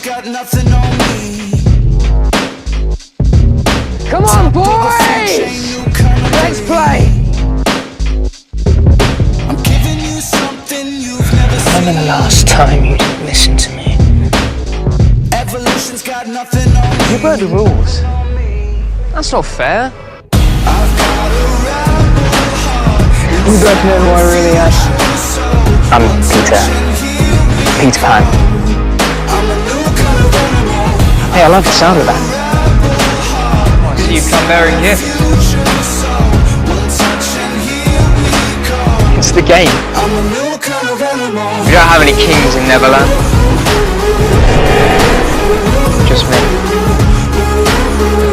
got nothing on me. Come on, boys! Let's play! I'm giving you something you've never seen. Remember the last time you didn't listen to me? Evolution's got nothing on me. You broke the rules. That's not fair. I've got a rebel heart. We both know who I really am. I'm Peter. Peter Pan. I'm a new kind of animal. Hey, I love the sound of that. I see you've come bearing gifts. It's the game. I'm a new kind of animal. We don't have any kings in Neverland. Just me.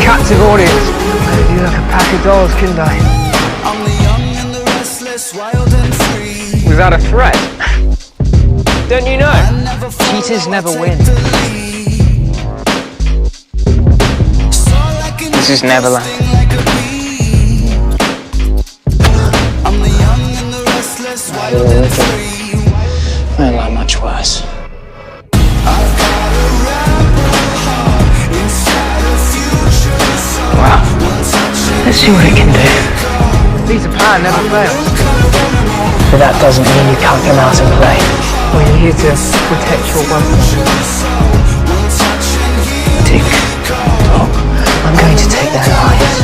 Captive audience. Made you like a pack of dolls, couldn't I? I'm the young and the restless, wild and free. Without a threat. Don't you know? Never follow, Cheaters never I win. take the lead. So I can This is Neverland. sting like a bee. I'm the young and the restless, wild and free. I like much worse. I've got a rebel heart inside a future soul. Wow. Let's see what it can do. Peter Pan never fails. But that doesn't mean you can't come out and play. We're here to protect your welfare. Tick, tock. I'm going to take their lives.